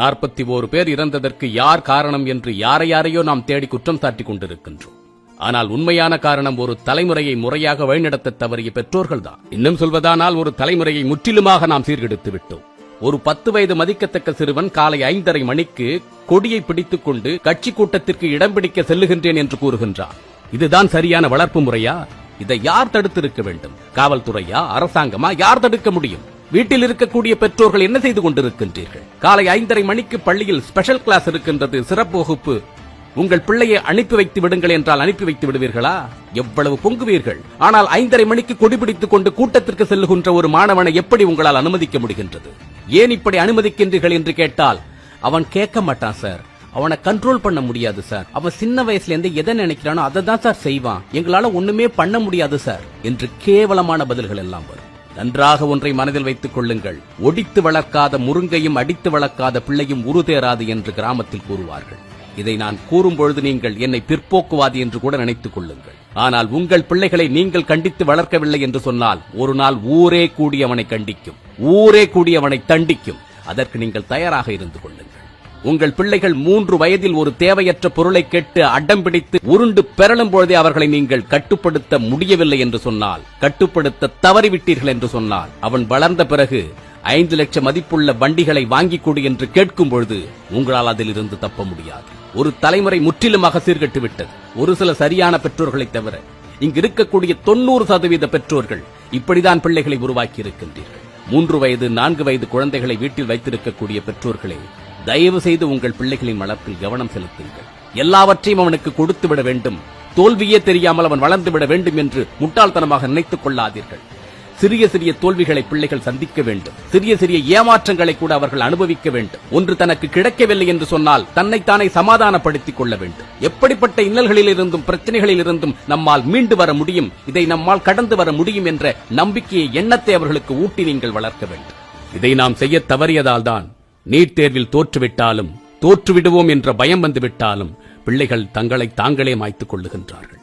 41 பேர் இறந்ததற்கு யார் காரணம் என்று யாரையோ நாம் தேடி குற்றம் சாட்டிக் கொண்டிருக்கின்றோம். ஆனால் உண்மையான காரணம் ஒரு தலைமுறையை முறையாக வழிநடத்த தவறிய பெற்றோர்கள்தான். இன்னும் சொல்வதானால் ஒரு தலைமுறையை முற்றிலுமாக நாம் சீர்கெடுத்து விட்டோம். ஒரு 10 வயது மதிக்கத்தக்க சிறுவன் காலை 5:30 மணிக்கு கொடியை பிடித்துக் கொண்டு கட்சி கூட்டத்திற்கு இடம் பிடிக்க செல்லுகின்றேன் என்று கூறுகின்றான். இதுதான் சரியான வளர்ப்பு முறையா? இதை யார் தடுத்திருக்க வேண்டும்? காவல்துறையா, அரசாங்கமா? யார் தடுக்க முடியும்? வீட்டில் இருக்கக்கூடிய பெற்றோர்கள் என்ன செய்து கொண்டிருக்கின்றீர்கள்? காலை 5:30 மணிக்கு பள்ளியில் ஸ்பெஷல் கிளாஸ் இருக்கின்றது, சிறப்பு வகுப்பு. உங்கள் பிள்ளையை அனுப்பி வைத்து விடுங்கள் என்றால் அனுப்பி வைத்து விடுவீர்களா? எவ்வளவு பொங்குவீர்கள்! ஆனால் 5:30 மணிக்கு கொடிபிடித்துக் கொண்டு கூட்டத்திற்கு செல்லுகின்ற ஒரு மாணவனை எப்படி உங்களால் அனுமதிக்க முடிகின்றது? ஏன் இப்படி அனுமதிக்கின்றீர்கள் என்று கேட்டால் அவன் கேட்க மாட்டான் சார். அவனை கண்ட்ரோல் பண்ண முடியாது சார். அவன் சின்ன வயசுல இருந்து எதை நினைக்கிறானோ அதை தான் சார் செய்வான். எங்களால ஒண்ணுமே பண்ண முடியாது சார் என்று கேவலமான பதில்கள் எல்லாம் வரும். நன்றாக ஒன்றை மனதில் வைத்துக் கொள்ளுங்கள். ஒடித்து வளர்க்காத முருங்கையும் அடித்து வளர்க்காத பிள்ளையும் உருதேராது என்று கிராமத்தில் கூறுவார்கள். இதை நான் கூறும்பொழுது நீங்கள் என்னை பிற்போக்குவாதி என்று கூட நினைத்துக் கொள்ளுங்கள். ஆனால் உங்கள் பிள்ளைகளை நீங்கள் கண்டித்து வளர்க்கவில்லை என்று சொன்னால் ஒரு நாள் ஊரே கூடி அவனை கண்டிக்கும், ஊரே கூடி அவனை தண்டிக்கும். அதற்கு நீங்கள் தயாராக இருந்து கொள்ளுங்கள். உங்கள் பிள்ளைகள் 3 வயதில் ஒரு தேவையற்ற பொருளை கேட்டு அடம் பிடித்து உருண்டு பெறலும் பொழுதே அவர்களை நீங்கள் கட்டுப்படுத்த முடியவில்லை என்று சொன்னால், கட்டுப்படுத்த தவறிவிட்டீர்கள் என்று சொன்னால், அவன் வளர்ந்த பிறகு 5 லட்சம் மதிப்புள்ள வண்டிகளை வாங்கிக் கொடு என்று கேட்கும் பொழுது உங்களால் அதில் இருந்து தப்ப முடியாது. ஒரு தலைமுறை முற்றிலுமாக சீர்கெட்டு விட்டது. ஒரு சில சரியான பெற்றோர்களை தவிர இங்கு இருக்கக்கூடிய 90% பெற்றோர்கள் இப்படிதான் பிள்ளைகளை உருவாக்கி இருக்கின்றீர்கள். 3 வயது 4 வயது குழந்தைகளை வீட்டில் வைத்திருக்கக்கூடிய பெற்றோர்களே, தயவு செய்து உங்கள் பிள்ளைகளின் வளர்ப்பில் கவனம் செலுத்துங்கள். எல்லாவற்றையும் அவனுக்கு கொடுத்து விட வேண்டும், தோல்வியே தெரியாமல் அவன் வளர்ந்து விட வேண்டும் என்று முட்டாள்தனமாக நினைத்துக் கொள்ளாதீர்கள். சிறிய சிறிய தோல்விகளை பிள்ளைகள் சந்திக்க வேண்டும். சிறிய சிறிய ஏமாற்றங்களை கூட அவர்கள் அனுபவிக்க வேண்டும். ஒன்று தனக்கு கிடைக்கவில்லை என்று சொன்னால் தன்னைத்தானே சமாதானப்படுத்திக் கொள்ள வேண்டும். எப்படிப்பட்ட இன்னல்களில் இருந்தும் பிரச்சனைகளில் இருந்தும் நம்மால் மீண்டு வர முடியும், இதை நம்மால் கடந்து வர முடியும் என்ற நம்பிக்கையை, எண்ணத்தை அவர்களுக்கு ஊட்டி நீங்கள் வளர்க்க வேண்டும். இதை நாம் செய்ய தவறியதால் தான் நீட் தேர்வில் தோற்றுவிட்டாலும், தோற்றுவிடுவோம் என்ற பயம் வந்துவிட்டாலும் பிள்ளைகள் தங்களை தாங்களே மாய்த்துக் கொள்ளுகின்றார்கள்.